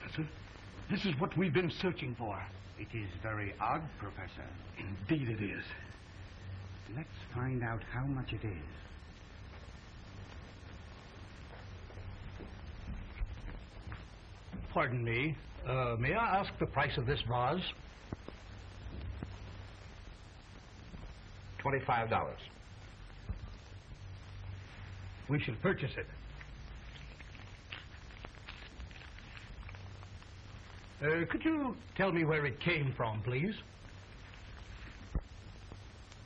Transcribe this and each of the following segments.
Professor. This is what we've been searching for. It is very odd, Professor. Indeed it is. Let's find out how much it is. Pardon me. May I ask the price of this vase? $25. We shall purchase it. Could you tell me where it came from, please?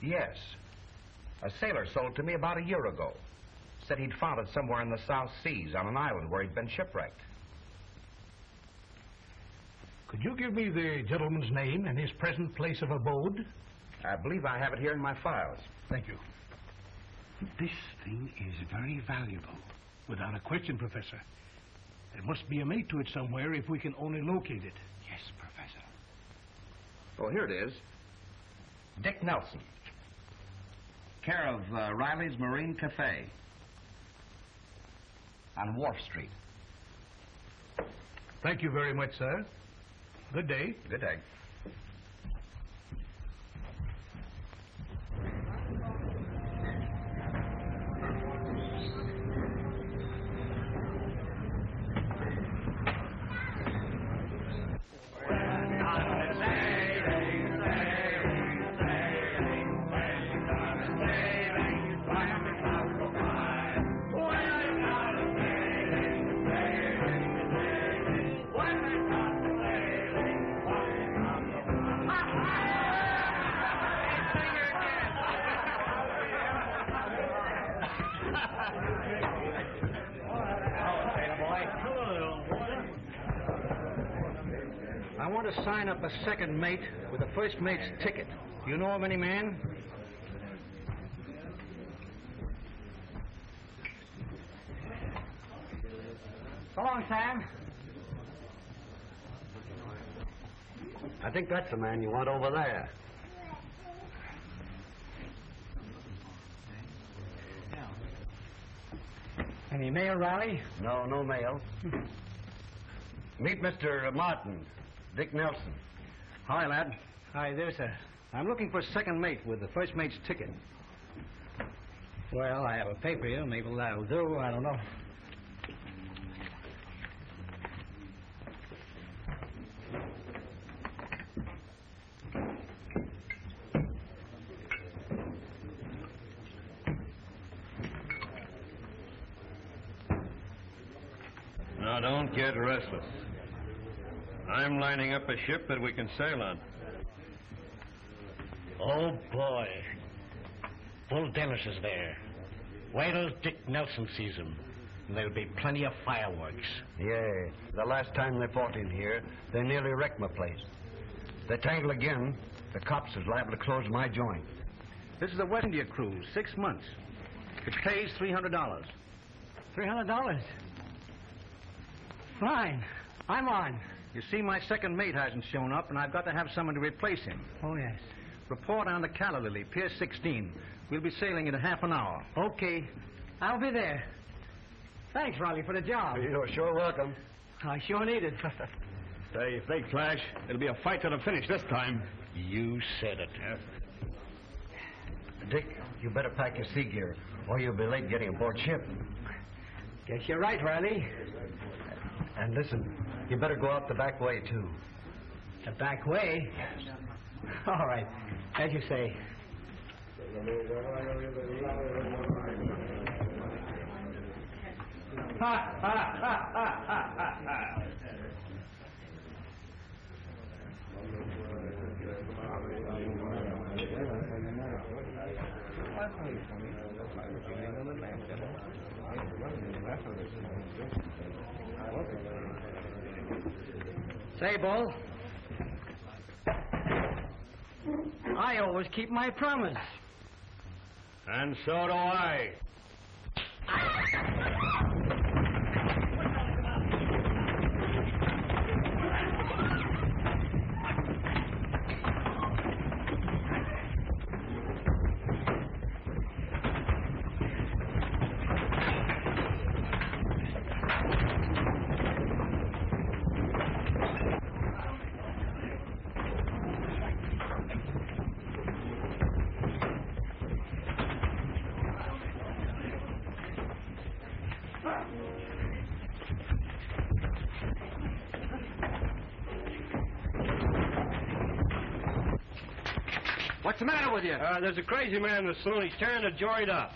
Yes. A sailor sold it to me about a year ago. Said he'd found it somewhere in the South Seas on an island where he'd been shipwrecked. Could you give me the gentleman's name and his present place of abode? I believe I have it here in my files. Thank you. This thing is very valuable. Without a question, Professor. There must be a mate to it somewhere if we can only locate it. Yes, Professor. Oh, here it is. Dick Nelson. Care of Riley's Marine Cafe on Wharf Street. Thank you very much, sir. Good day. Good day. I want to sign up a second mate with the first mate's ticket. Do you know of any man? So long, Sam. I think that's the man you want over there. Any mail, Riley? No, no mail. Meet Mr. Martin, Dick Nelson. Hi, lad. Hi there, sir. I'm looking for a second mate with the first mate's ticket. Well, I have a paper here. Maybe that'll do. I don't know. Now, don't get restless. I'm lining up a ship that we can sail on. Oh, boy. Bull Dennis is there. Wait till Dick Nelson sees him. And there'll be plenty of fireworks. Yeah, the last time they fought in here, they nearly wrecked my place. If they tangle again, the cops is liable to close my joint. This is a West India cruise, 6 months. It pays $300. $300? Fine. I'm on. You see, my second mate hasn't shown up, and I've got to have someone to replace him. Oh, yes. Report on the Calla Lily, Pier 16. We'll be sailing in a half an hour. Okay. I'll be there. Thanks, Riley, for the job. You're sure welcome. I sure need it. Say, if they clash, it'll be a fight to the finish this time. You said it. Dick, you better pack your sea gear, or you'll be late getting aboard ship. Guess you're right, Riley. And listen, you better go out the back way, too. The back way? All right. As you say. Ha, ha, ha, ha, ha, ha. Say, Bull, I always keep my promise. And so do I. What's the matter with you? There's a crazy man in the saloon. He's tearing the joint up.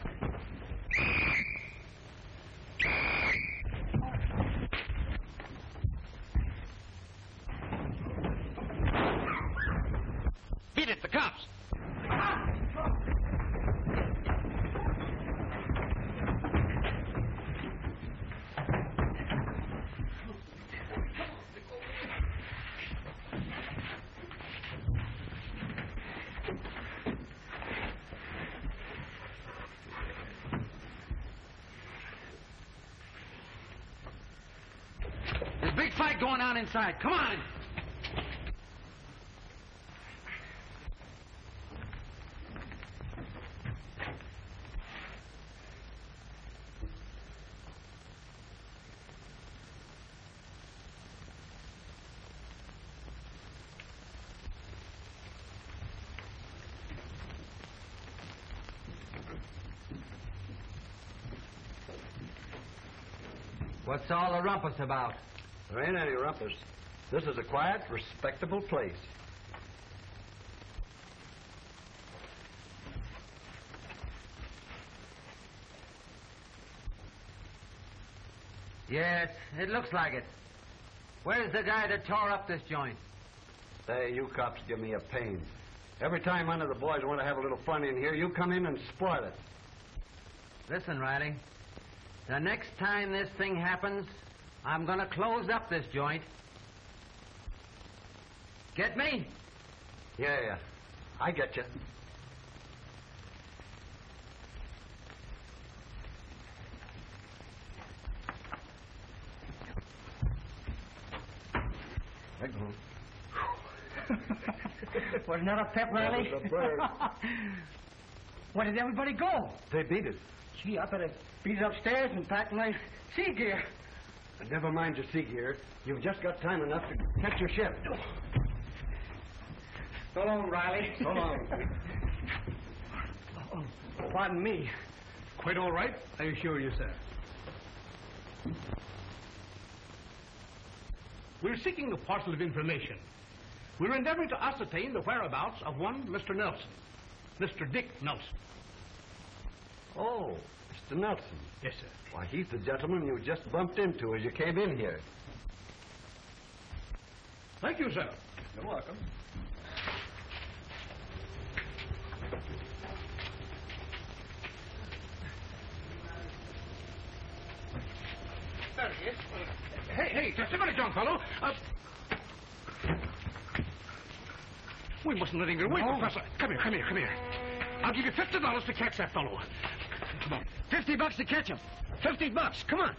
Beat it, the cops. There's a big fight going on inside. Come on. What's all the rumpus about? There ain't any rumpus. This is a quiet, respectable place. Yes, it looks like it. Where's the guy that tore up this joint? Say, you cops give me a pain. Every time one of the boys want to have a little fun in here, you come in and spoil it. Listen, Riley. The next time this thing happens, I'm going to close up this joint. Get me? Yeah. I get you. Wasn't that a pep rally? That was a bird. Where did everybody go? They beat it. Gee, I better beat it upstairs and pack my sea gear. But never mind your sea gear. You've just got time enough to catch your ship. So long, Riley. So long. Pardon me. Quite all right, I assure you, sir. We're seeking a parcel of information. We're endeavoring to ascertain the whereabouts of one Mr. Nelson, Mr. Dick Nelson. Oh, Mr. Nelson. Yes, sir. Why, he's the gentleman you just bumped into as you came in here. Thank you, sir. You're welcome. There he is. Hey, just a minute, young fellow. We mustn't let him get away, Professor. Come here. I'll give you $50 to catch that fellow. Come on. $50 to catch him. $50. Come on.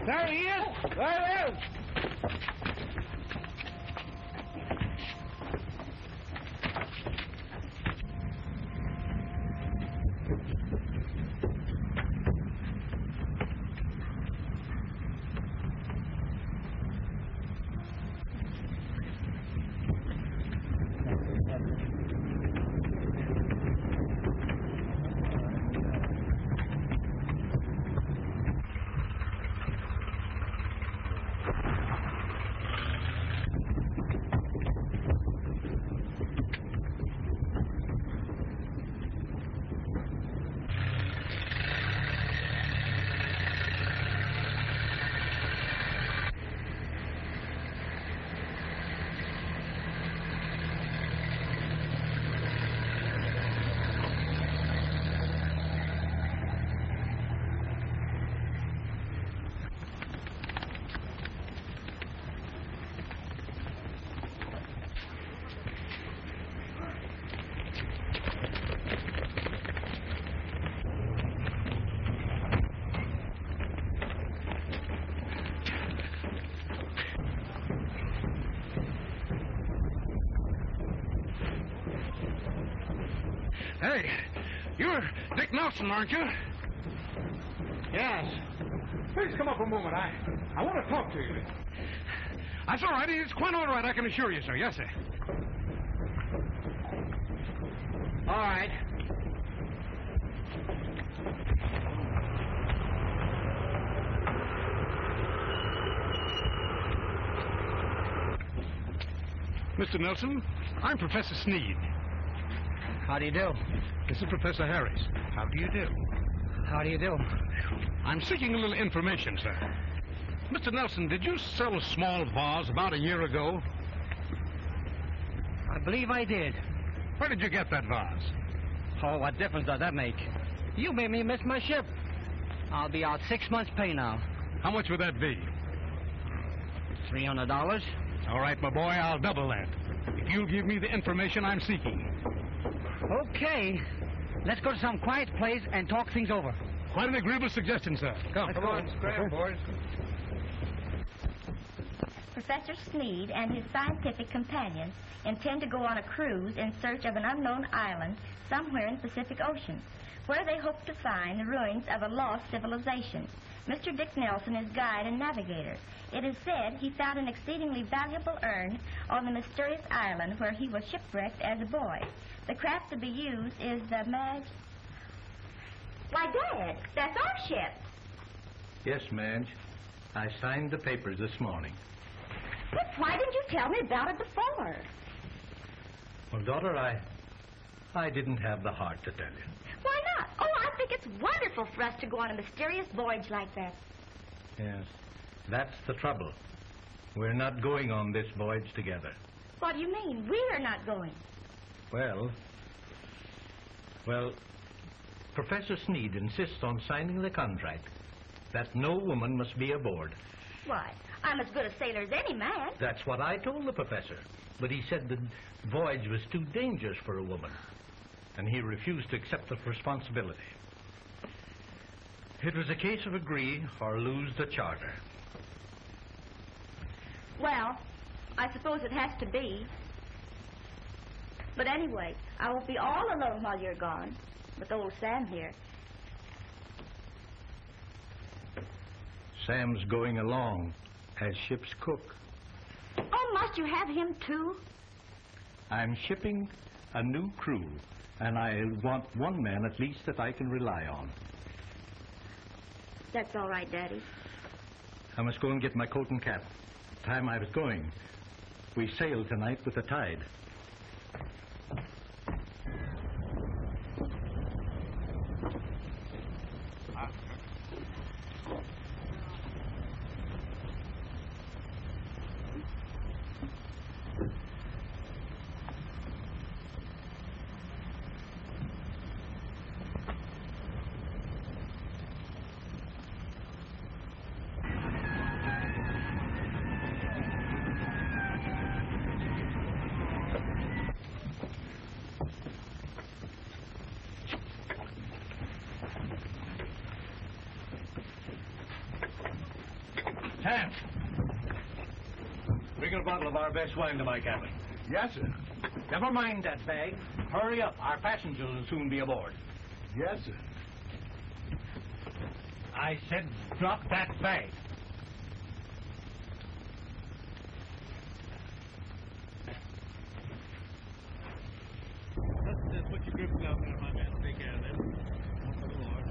There he is. There he is. Hey, you're Dick Nelson, aren't you? Yes. Please come up a moment. I want to talk to you. That's all right. It's quite all right, I can assure you, sir. Yes, sir. All right. Mr. Nelson, I'm Professor Sneed. How do you do? This is Professor Harris. How do you do? How do you do? I'm seeking a little information, sir. Mr. Nelson, did you sell a small vase about a year ago? I believe I did. Where did you get that vase? Oh, what difference does that make? You made me miss my ship. I'll be out 6 months' pay now. How much would that be? $300. All right, my boy, I'll double that. If you'll give me the information I'm seeking. Okay. Let's go to some quiet place and talk things over. Quite an agreeable suggestion, sir. Come on, scram, boys. Professor Sneed and his scientific companions intend to go on a cruise in search of an unknown island somewhere in the Pacific Ocean, where they hope to find the ruins of a lost civilization. Mr. Dick Nelson is guide and navigator. It is said he found an exceedingly valuable urn on the mysterious island where he was shipwrecked as a boy. The craft to be used is the Why, Dad, that's our ship. Yes, Madge. I signed the papers this morning. But why didn't you tell me about it before? Well, daughter, I didn't have the heart to tell you. Why not? Oh, I think it's wonderful for us to go on a mysterious voyage like that. Yes, that's the trouble. We're not going on this voyage together. What do you mean? We're not going. Well, Professor Sneed insists on signing the contract that no woman must be aboard. Why, I'm as good a sailor as any man. That's what I told the professor. But he said the voyage was too dangerous for a woman, and he refused to accept the responsibility. It was a case of agree or lose the charter. Well, I suppose it has to be. But anyway, I won't be all alone while you're gone, with old Sam here. Sam's going along as ship's cook. Oh, must you have him, too? I'm shipping a new crew, and I want one man at least that I can rely on. That's all right, Daddy. I must go and get my coat and cap. The time I was going, we sailed tonight with the tide. Sam! Bring a bottle of our best wine to my cabin. Yes, sir. Never mind that bag. Hurry up. Our passengers will soon be aboard. Yes, sir. I said drop that bag. Let's put your group down there, my man. Take care of them. One for the Lord.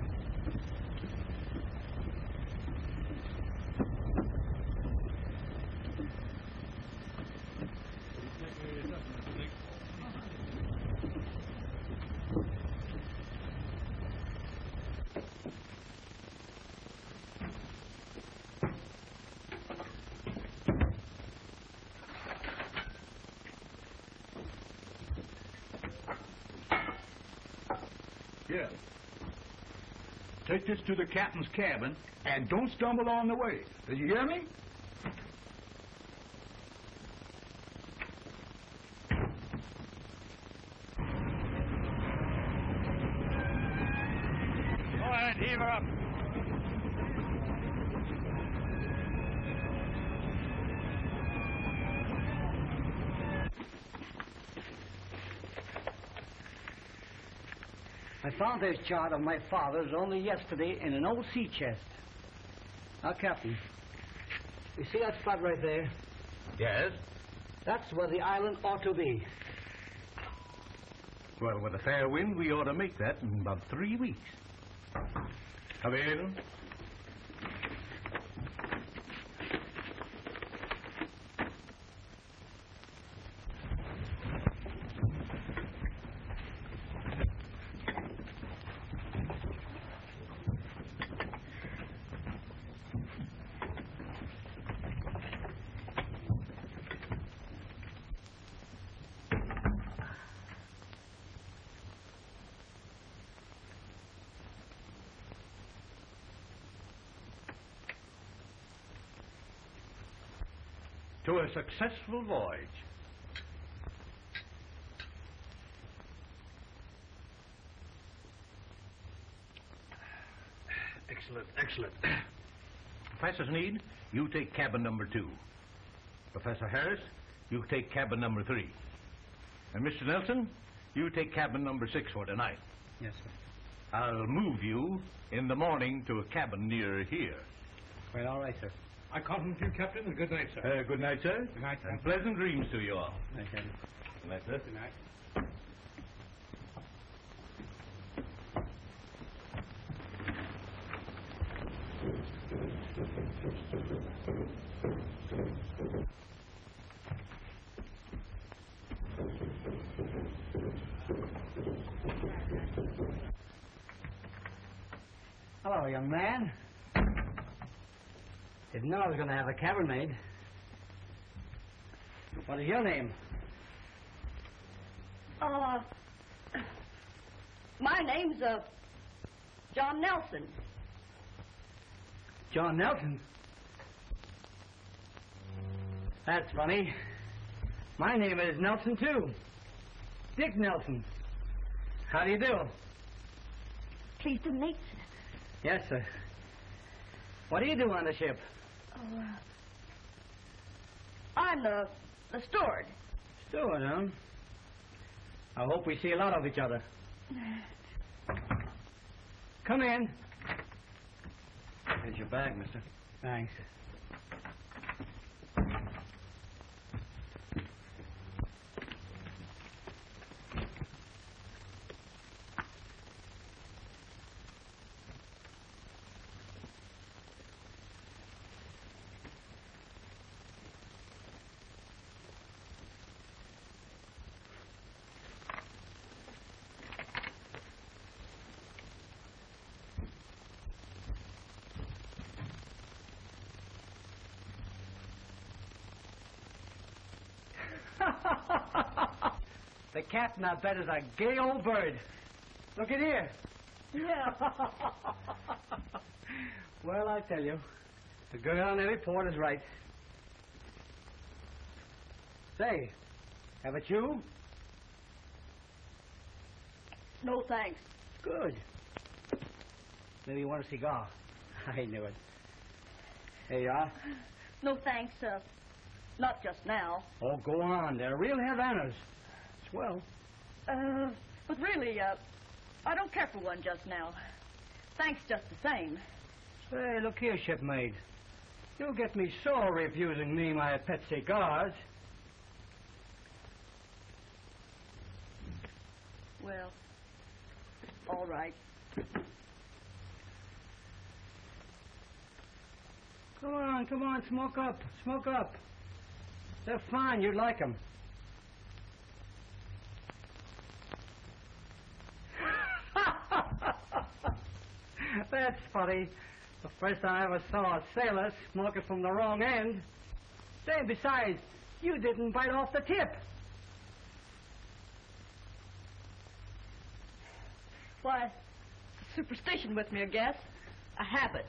Yeah. Take this to the captain's cabin and don't stumble on the way. Did you hear me? Go ahead, heave her up. I found this chart of my father's only yesterday in an old sea chest. Now, Captain, you see that spot right there? Yes? That's where the island ought to be. Well, with a fair wind, we ought to make that in about 3 weeks. Come in. To a successful voyage. Excellent, excellent. Professor Sneed, you take cabin number 2. Professor Harris, you take cabin number 3. And Mr. Nelson, you take cabin number 6 for tonight. Yes, sir. I'll move you in the morning to a cabin near here. Well, all right, sir. I compliment you, Captain, and good night, sir. Good night, sir. Good night, And pleasant dreams to you all. Night, Captain. Good night, sir. Good night. Hello, young man. Didn't know I was going to have a cabin maid. What is your name? My name's, John Nelson. John Nelson? That's funny. My name is Nelson, too. Dick Nelson. How do you do? Pleased to meet you. Yes, sir. What do you do on the ship? I'm the steward. Steward, huh? I hope we see a lot of each other. Come in. Here's your bag, mister. Thanks. The captain, I bet, is a gay old bird. Look at here. Yeah. Well, I tell you, the girl on every port is right. Say, have a chew? No, thanks. Good. Maybe you want a cigar. I knew it. Here you are. No, thanks, not just now. Oh, go on. They're real Havanas. Swell. But really, I don't care for one just now. Thanks just the same. Say, look here, shipmate. You'll get me sore refusing me my pet cigars. Well, all right. Come on, smoke up. They're fine, you'd like them. That's funny. The first time I ever saw a sailor smoking from the wrong end. Say, besides, you didn't bite off the tip. Why, it's a superstition with me, I guess. A habit.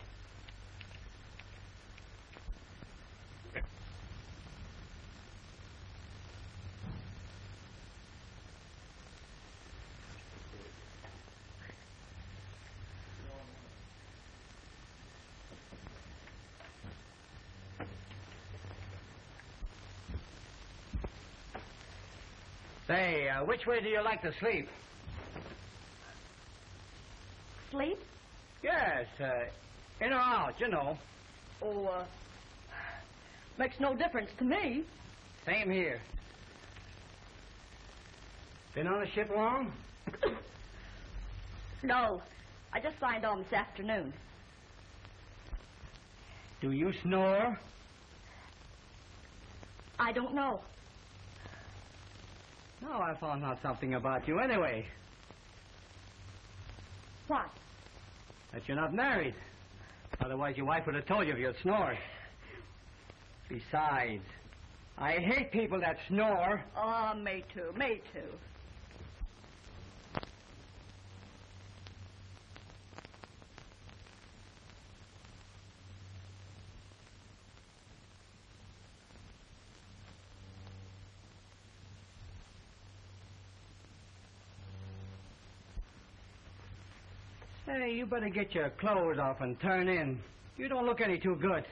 Say, which way do you like to sleep? sleep? Yes, in or out, you know. Oh, makes no difference to me. Same here. Been on the ship long? No, I just signed on this afternoon. Do you snore? I don't know. No, I found out something about you anyway. What? That you're not married. Otherwise, your wife would have told you if you'd snored. Besides, I hate people that snore. Oh, me too, me too. Hey, you better get your clothes off and turn in. You don't look any too good.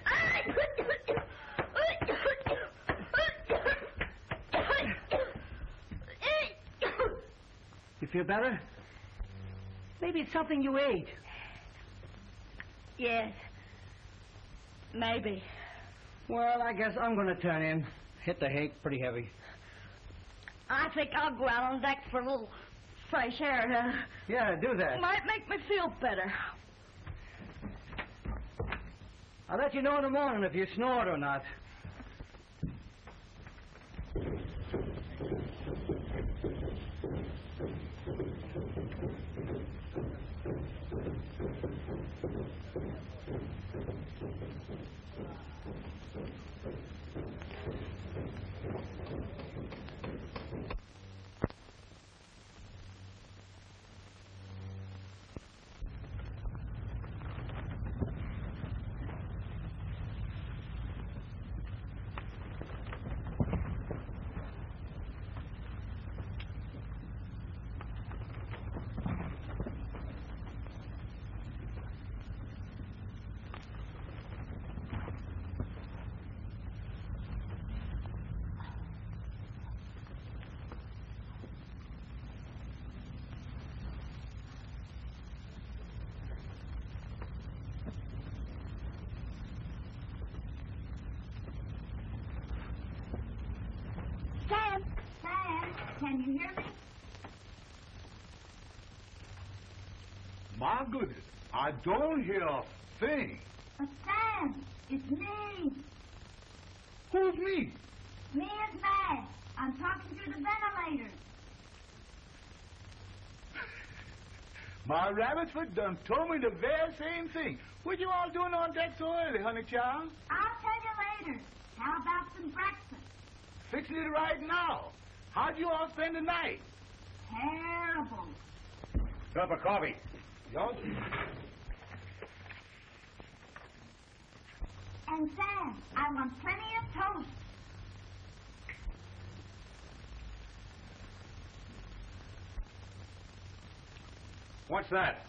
You feel better? Maybe it's something you ate. Yes. Maybe. Well, I guess I'm going to turn in. Hit the hake pretty heavy. I think I'll go out on deck for a little fresh air. Yeah, do that. Might make me feel better. I'll let you know in the morning if you snored or not. Can you hear me? My goodness, I don't hear a thing. Sam, it's me. Who's me? Me is Madge. I'm talking through the ventilator. My rabbit's foot done told me the very same thing. What you all doing on deck so early, honey child? I'll tell you later. How about some breakfast? Fixing it right now. How'd you all spend the night? Terrible. Cup of coffee. Y'all... And Sam, I want plenty of toast. What's that?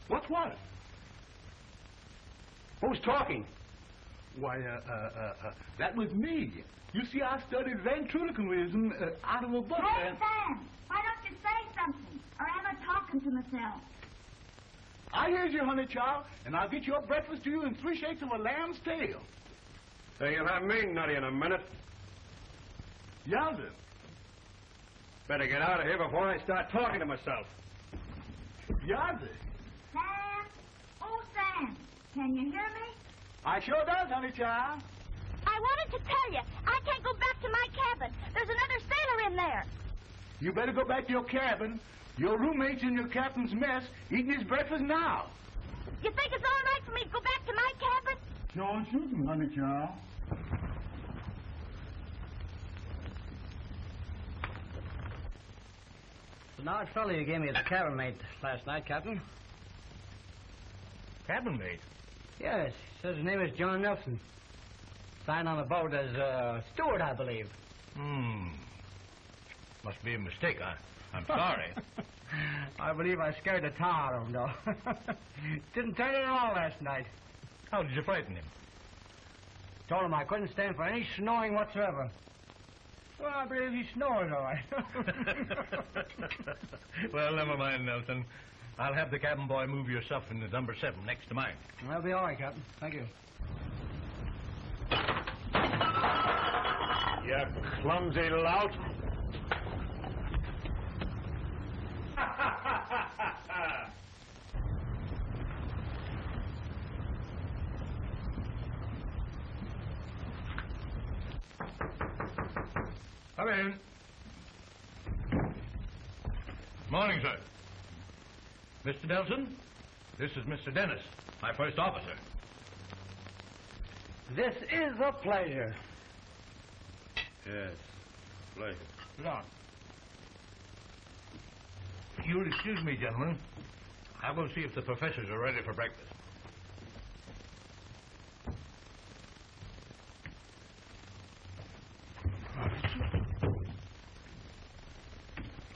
What's what? Who's talking? Why, that was me. You see, I studied ventriloquism out of a book. Hey, Sam, why don't you say something? Or am I talking to myself? I hears you, honey child, and I'll get your breakfast to you in 3 shakes of a lamb's tail. So you'll have me nutty in a minute. Yonder. Better get out of here before I start talking to myself. Yonder. Sam? Oh, Sam, can you hear me? I sure does, honey child. I wanted to tell you, I can't go back to my cabin. There's another sailor in there. You better go back to your cabin. Your roommate's in your captain's mess, eating his breakfast now. You think it's all right for me to go back to my cabin? Sure shooting, honey child. The large fellow you gave me as a cabin mate last night, Captain. Cabin mate? Yes, says his name is John Nelson. Signed on the boat as steward, I believe. Must be a mistake. I'm sorry. I believe I scared the tar out of him, though. Didn't turn in at all last night. How did you frighten him? Told him I couldn't stand for any snoring whatsoever. Well, I believe he snores all right. Well, never mind, Nelson. I'll have the cabin boy move your stuff into number 7 next to mine. That'll be all right, Captain. Thank you. You clumsy lout. Come in. Morning, sir. Mr. Nelson, this is Mr. Dennis, my first officer. This is a pleasure. Yes, pleasure. Sit down. You'll excuse me, gentlemen. I'll go see if the professors are ready for breakfast.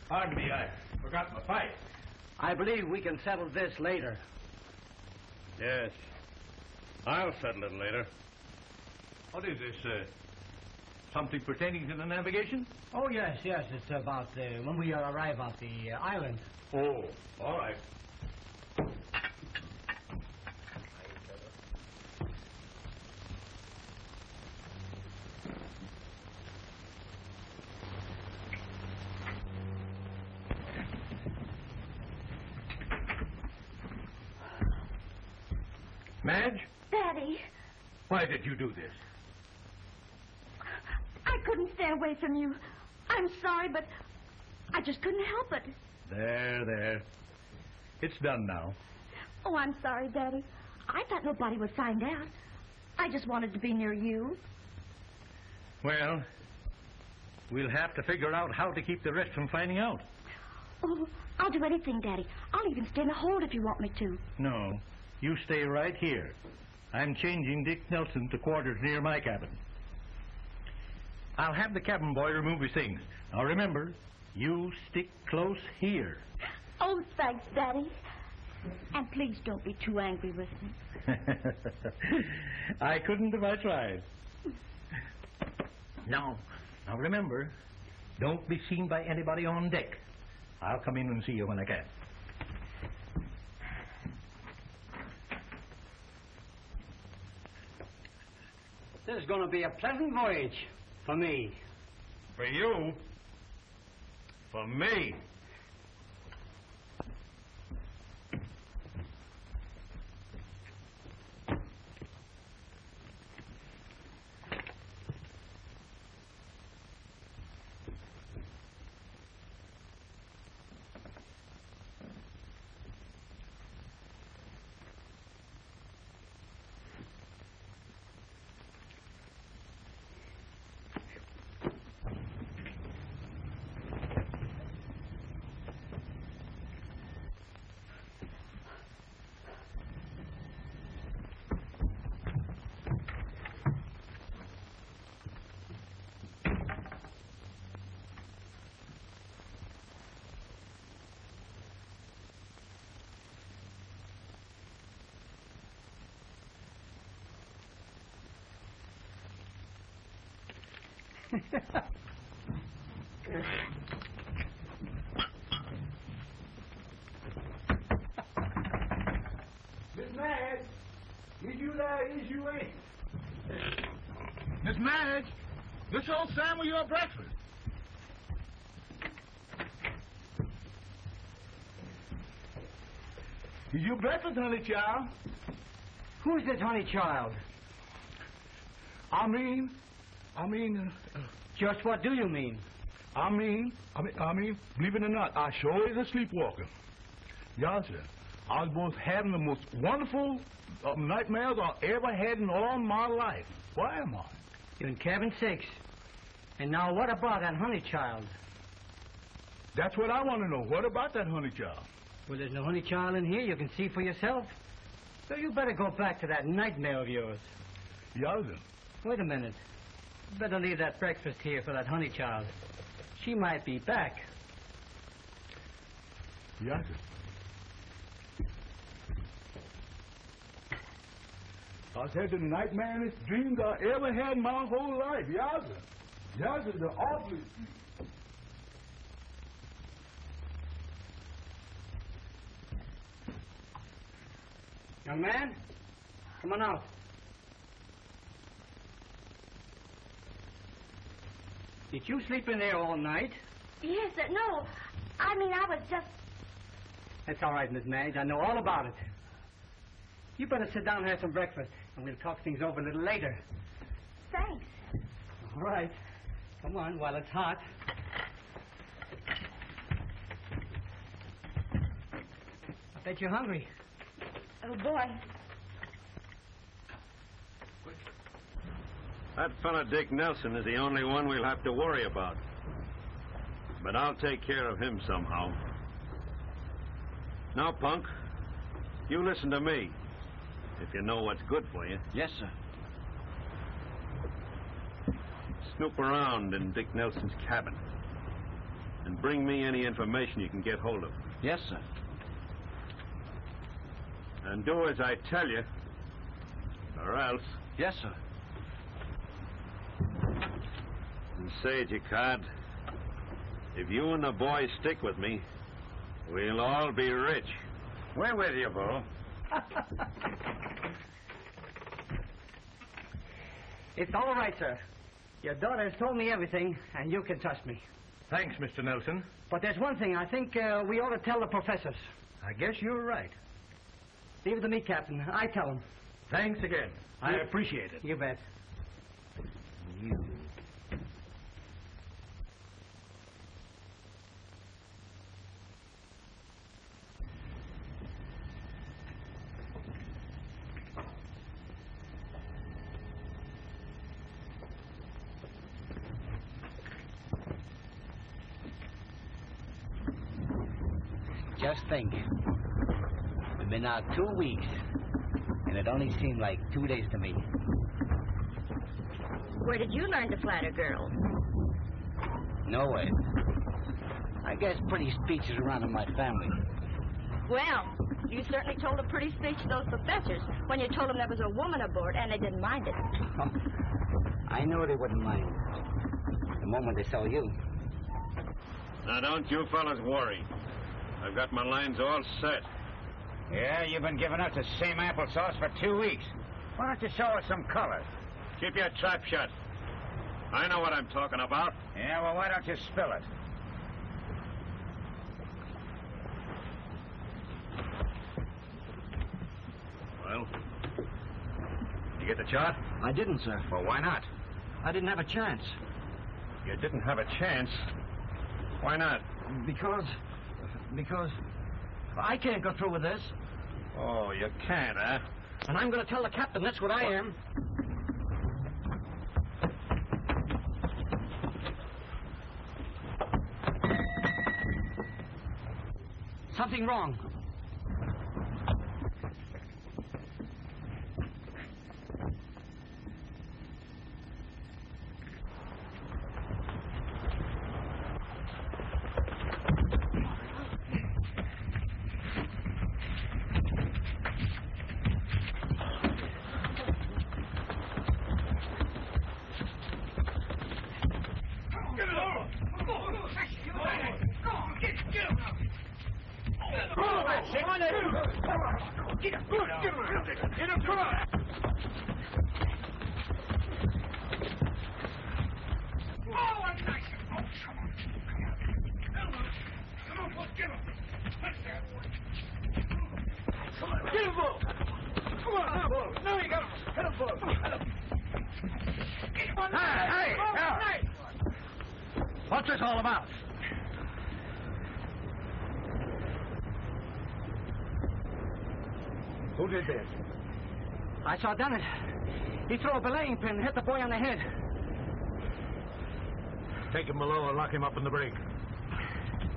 Pardon me, I forgot my pipe. I believe we can settle this later. Yes. I'll settle it later. What is this, something pertaining to the navigation? Oh, yes. It's about when we arrive at the island. Oh, all right. Madge? Daddy, Why did you do this? I couldn't stay away from you. I'm sorry, but I just couldn't help it. There. It's done now. Oh, I'm sorry, Daddy. I thought nobody would find out. I just wanted to be near you. Well, we'll have to figure out how to keep the rest from finding out. Oh, I'll do anything, Daddy. I'll even stay in the hold if you want me to. No, you stay right here. I'm changing Dick Nelson to quarters near my cabin. I'll have the cabin boy remove his things. Now remember, you stick close here. Oh, thanks, Daddy. And please don't be too angry with me. I couldn't if I tried. Now remember, don't be seen by anybody on deck. I'll come in and see you when I can. This is going to be a pleasant voyage for me. For you? For me? Miss Madge, is you there? Is you in? Miss Madge, this old Sam with your breakfast. Is your breakfast, honey child? Who's this honey child? I mean, Just what do you mean? I mean, believe it or not, I sure is a sleepwalker. Yes, sir. I was both having the most wonderful nightmares I ever had in all my life. Why am I? You're in cabin 6. And now what about that honey child? That's what I want to know. What about that honey child? Well, there's no honey child in here. You can see for yourself. So you better go back to that nightmare of yours. Yes, sir. Wait a minute. Better leave that breakfast here for that honey child. She might be back. Yes, sir. I said the nightmarish dreams I ever had in my whole life. Yes, sir. Yes, sir. The awfully. Young man, come on out. Did you sleep in there all night? Yes, no. I mean, I was just... That's all right, Miss Madge. I know all about it. You better sit down and have some breakfast, and we'll talk things over a little later. Thanks. All right. Come on, while it's hot. I bet you're hungry. Oh, boy. That fella Dick Nelson is the only one we'll have to worry about. But I'll take care of him somehow. Now, Punk, you listen to me. If you know what's good for you. Yes, sir. Snoop around in Dick Nelson's cabin. And bring me any information you can get hold of. Yes, sir. And do as I tell you. Or else. Yes, sir. And say, Jacquard, if you and the boys stick with me, we'll all be rich. We're with you, Bull. It's all right, sir. Your daughter has told me everything, and you can trust me. Thanks, Mr. Nelson. But there's one thing I think we ought to tell the professors. I guess you're right. Leave it to me, Captain. I tell them. Thanks again. I appreciate it. You bet. You. Just think. We've been out 2 weeks, and it only seemed like 2 days to me. Where did you learn to flatter girls? No way. I guess pretty speeches around in my family. Well, you certainly told a pretty speech to those professors when you told them there was a woman aboard and they didn't mind it. I know they wouldn't mind. The moment they saw you. Now, don't you fellas worry. I've got my lines all set. Yeah, you've been giving us the same applesauce for 2 weeks. Why don't you show us some color? Keep your trap shut. I know what I'm talking about. Yeah, well, why don't you spill it? Well, you get the chart? I didn't, sir. Well, why not? I didn't have a chance. You didn't have a chance. Why not? Because I can't go through with this. Oh, you can't, huh? And I'm going to tell the captain that's what I am. Something wrong. What's this all about? Who did this? I saw Dennett. He threw a belaying pin and hit the boy on the head. Take him below and lock him up in the brig.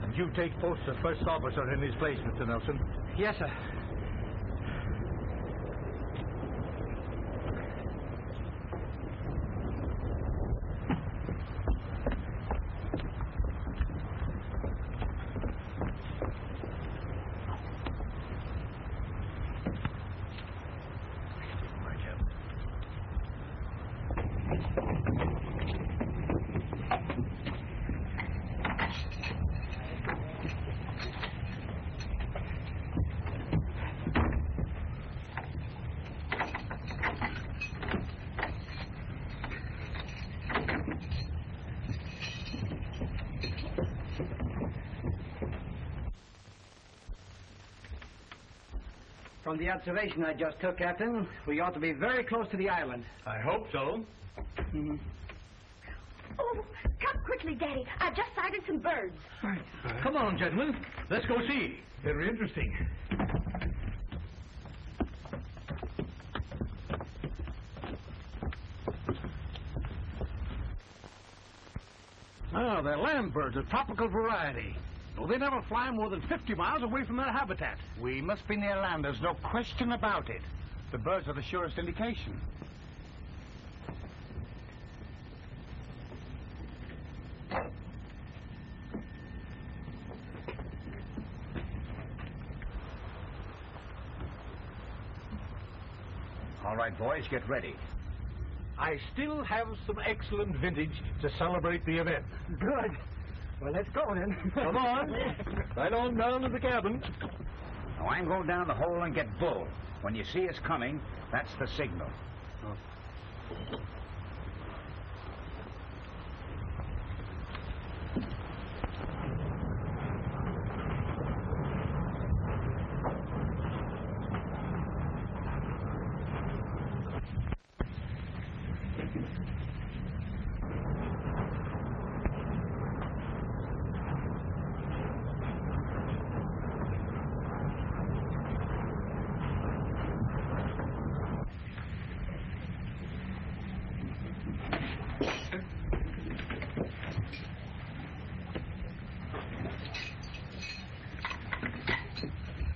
And you take post as first officer in his place, Mr. Nelson. Yes, sir. From the observation I just took, Captain, we ought to be very close to the island. I hope so. Mm-hmm. Oh, come quickly, Daddy. I've just sighted some birds. Come on, gentlemen. Let's go see. Very interesting. Oh, they're land birds, a tropical variety. Oh, they never fly more than 50 miles away from their habitat. We must be near land. There's no question about it. The birds are the surest indication. All right, boys, get ready. I still have some excellent vintage to celebrate the event. Good. Well, let's go then. Come on. Right on down to the cabin. Now, I'm going down the hole and get Bull. When you see us coming, that's the signal.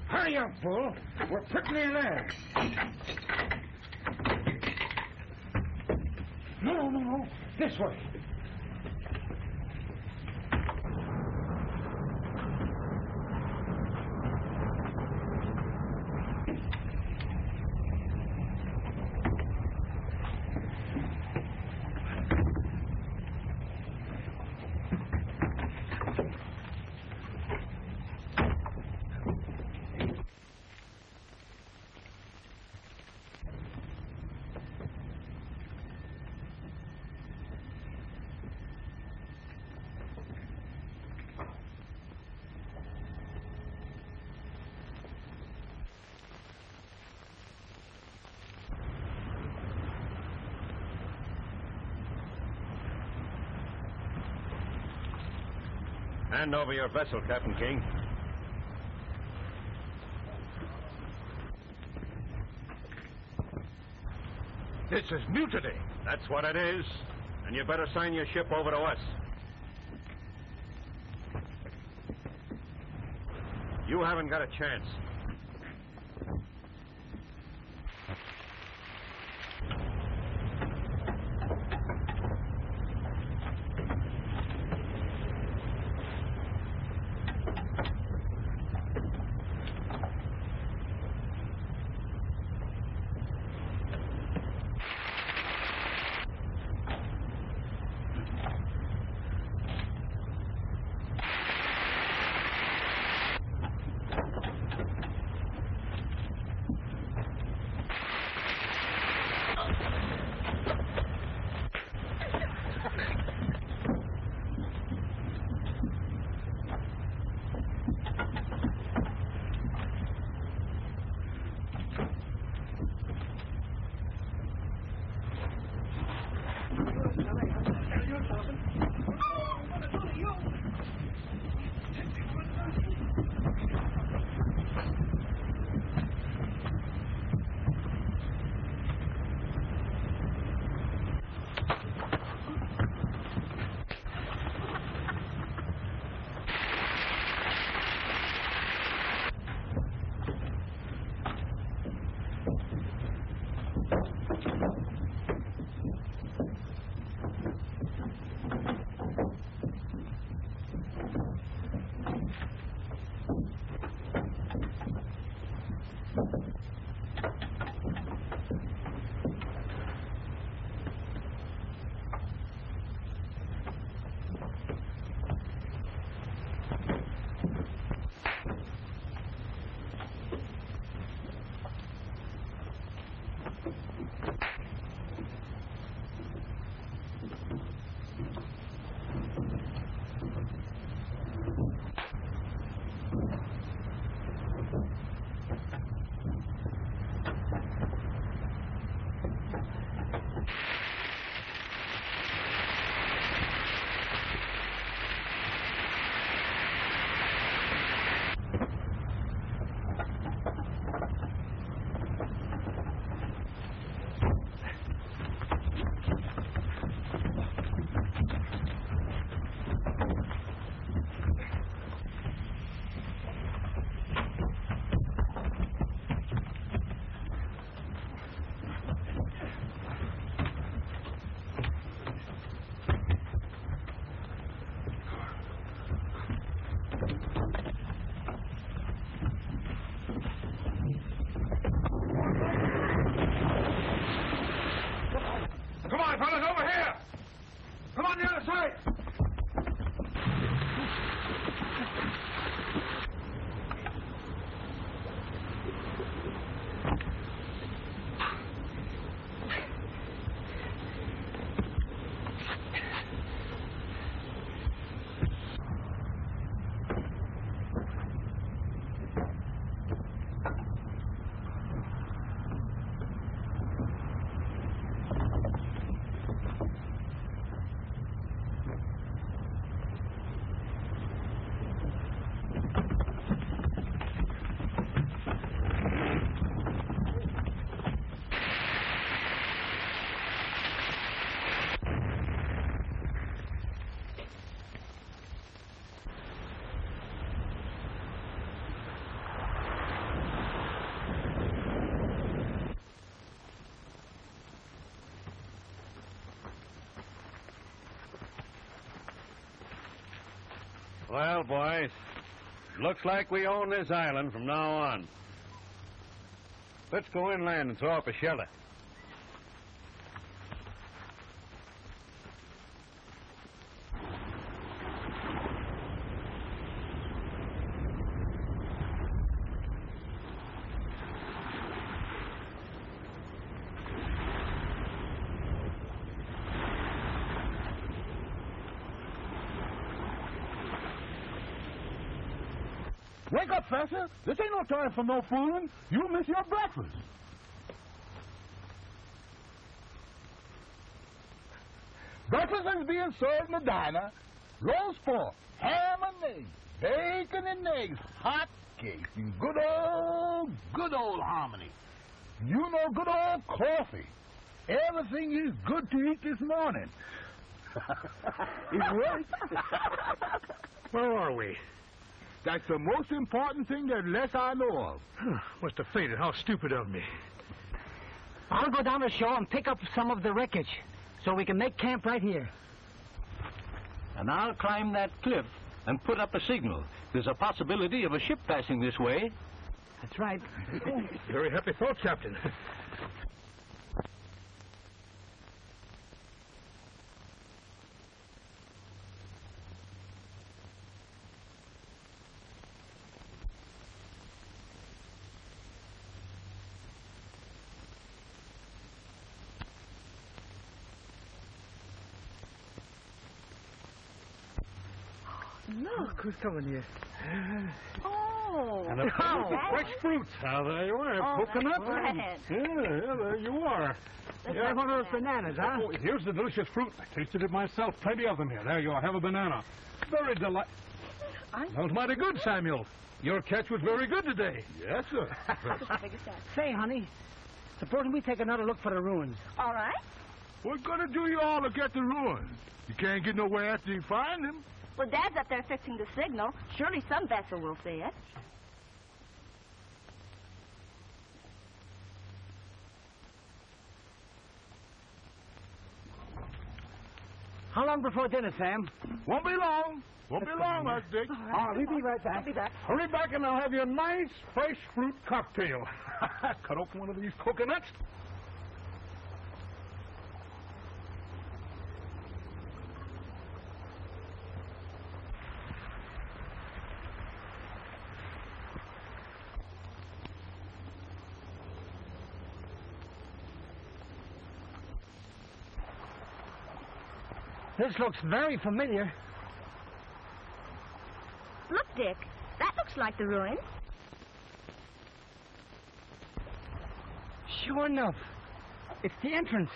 Hurry up, Bull. We're pretty near there. No. This way. Hand over your vessel, Captain King. This is mutiny. That's what it is. And you better sign your ship over to us. You haven't got a chance. Well, boys, looks like we own this island from now on. Let's go inland and throw up a shelter. Wake up, Fessor. This ain't no time for no fooling. You'll miss your breakfast. Breakfast is being served in the diner. Roast pork, ham and eggs, bacon and eggs, hot cakes, and good old harmony. You know, good old coffee. Everything is good to eat this morning. It works. Where are we? That's the most important thing that less I know of. Must have fainted. How stupid of me. I'll go down the shore and pick up some of the wreckage so we can make camp right here. And I'll climb that cliff and put up a signal. There's a possibility of a ship passing this way. That's right. Very happy thought, Captain. Look who's coming here. Oh. And a fresh fruit. There you are. Coconut. Right. Yeah, there you are. You're one of those bananas, huh? Oh, here's the delicious fruit. I tasted it myself. Plenty of them here. There you are. Have a banana. Very delightful. That was mighty good, Samuel. Your catch was very good today. Yes, sir. Say, honey, supposing we take another look for the ruins. All right. What's going to do you all to get the ruins? You can't get nowhere after you find them. Well, Dad's up there fixing the signal. Surely some vessel will see it. How long before dinner, Sam? Won't be long. Won't be long, Uncle Dick. All right, we'll be right back. I'll be back. Hurry back and I'll have you a nice fresh fruit cocktail. Cut open one of these coconuts. This looks very familiar. Look, Dick. That looks like the ruins. Sure enough. It's the entrance.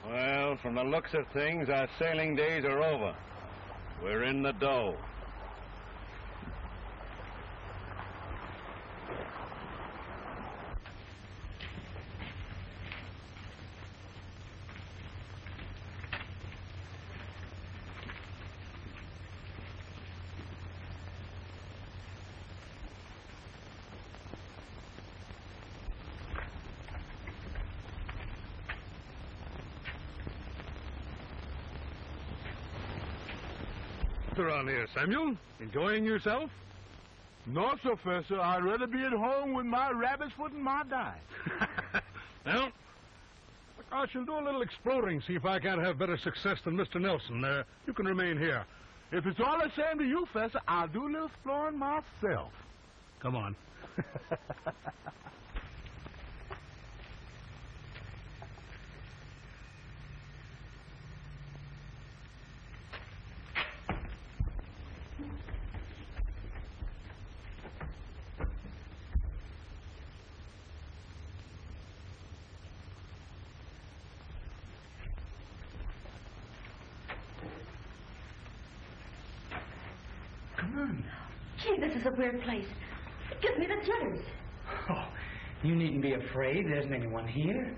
Well, from the looks of things, our sailing days are over. We're in the dough. Around here, Samuel? Enjoying yourself? No, sir, Professor. I'd rather be at home with my rabbit's foot and my dime. Well, I shall do a little exploring, see if I can't have better success than Mr. Nelson. You can remain here. If it's all the same to you, Professor, I'll do a little exploring myself. Come on. Come on. Gee, this is a weird place. It gives me the jitters. Oh, You needn't be afraid. There isn't anyone here.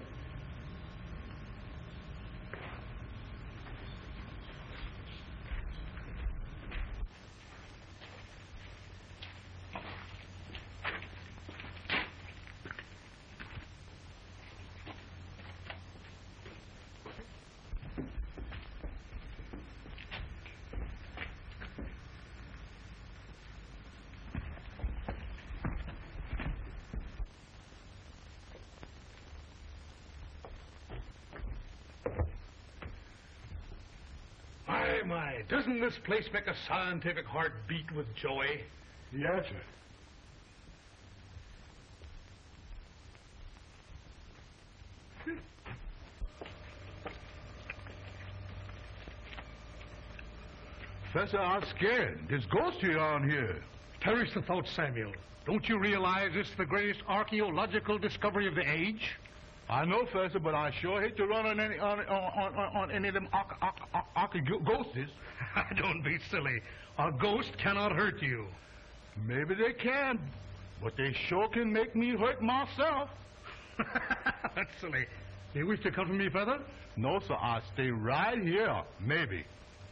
My, doesn't this place make a scientific heart beat with joy? Yes, sir. Professor, I'm scared. There's ghosts here on here. Perish the thought, Samuel. Don't you realize it's the greatest archaeological discovery of the age? I know, Professor, but I sure hate to run on any of them ghosts. Don't be silly. A ghost cannot hurt you. Maybe they can, but they sure can make me hurt myself. That's silly. Do you wish to come for me further? No, sir. I'll stay right here. Maybe.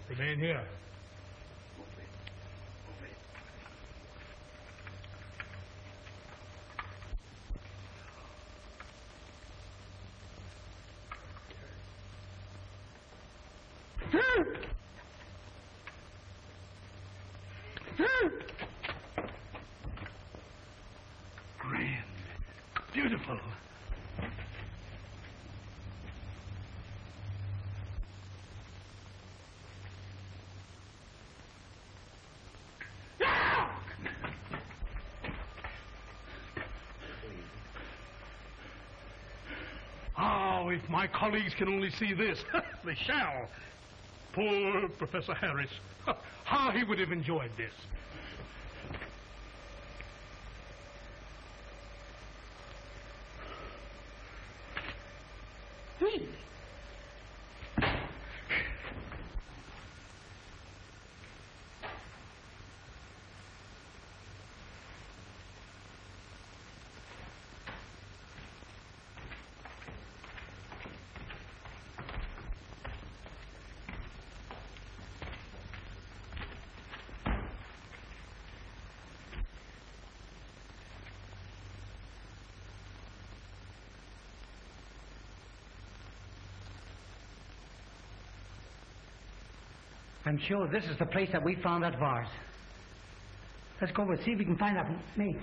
Remain here. Grand. Beautiful. Oh, if my colleagues can only see this, they shall. Poor Professor Harris. How he would have enjoyed this. I'm sure this is the place that we found that vase. Let's go over and see if we can find that mate.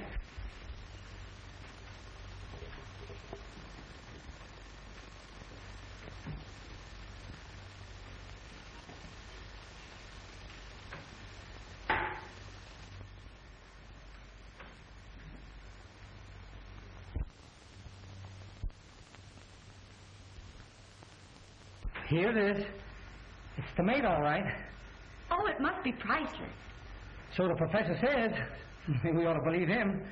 Here it is. It's the mate, all right. Oh, it must be priceless. So the professor says. We ought to believe him.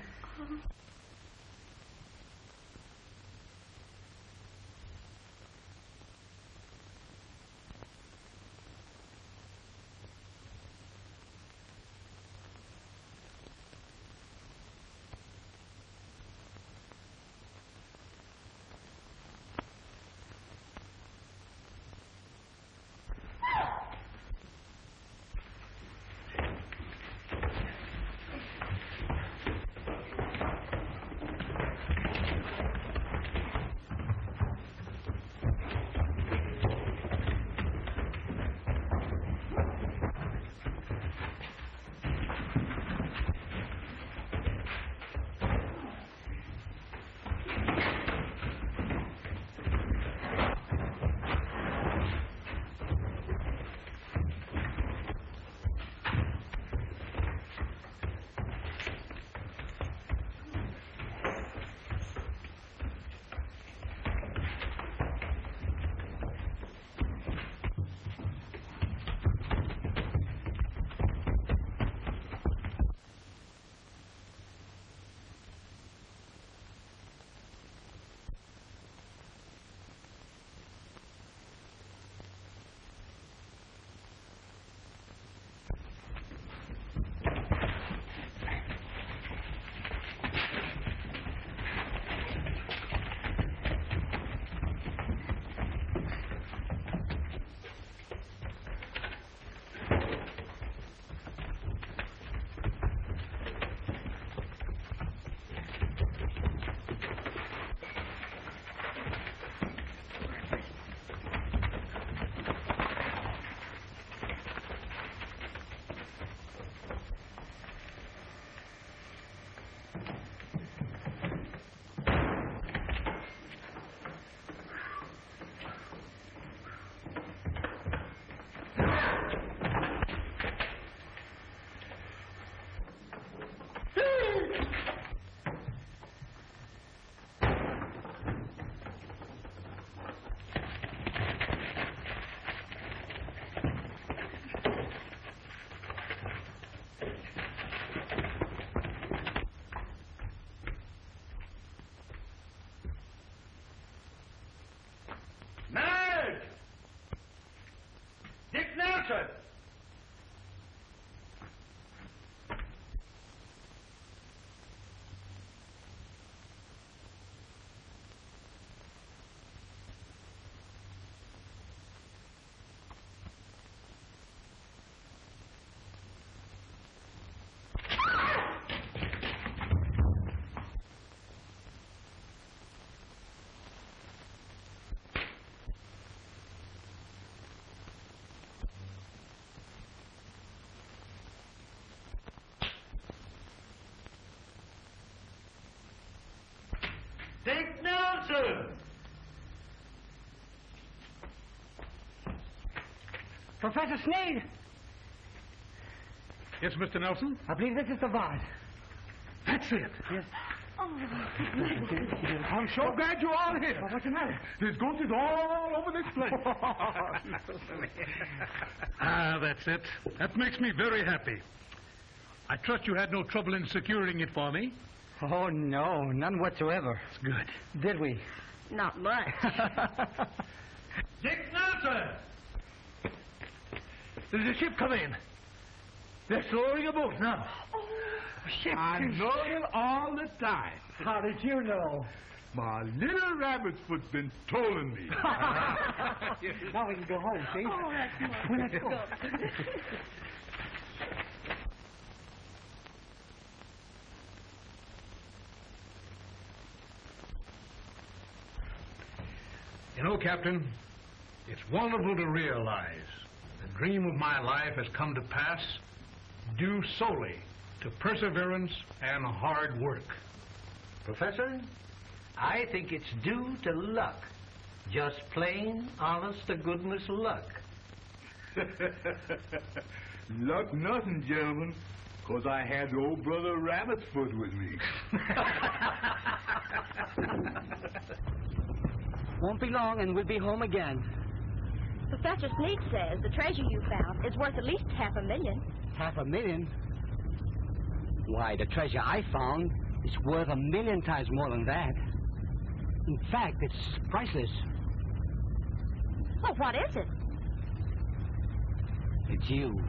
Dick Nelson! Professor Sneed! Yes, Mr. Nelson? I believe this is the vase. That's it. Yes. I'm so glad you're all here. What's the matter? There's ghosts all over this place. That's it. That makes me very happy. I trust you had no trouble in securing it for me. Oh, no, none whatsoever. It's good. Did we? Not much. Dick Nelson! There's a ship coming in. They're lowering a boat now. Ship. I know it all the time. How did you know? My little rabbit's foot's been tolling me. Now we can go home, see? Oh, that's nice. Well, let's go. You know, Captain, it's wonderful to realize the dream of my life has come to pass due solely to perseverance and hard work. Professor, I think it's due to luck. Just plain, honest-to-goodness luck. Luck nothing, gentlemen, because I had the old brother rabbit's foot with me. Won't be long and we'll be home again. Professor Sneed says the treasure you found is worth at least $500,000. $500,000? Why, the treasure I found is worth 1,000,000 times more than that. In fact, it's priceless. Well, what is it? It's you.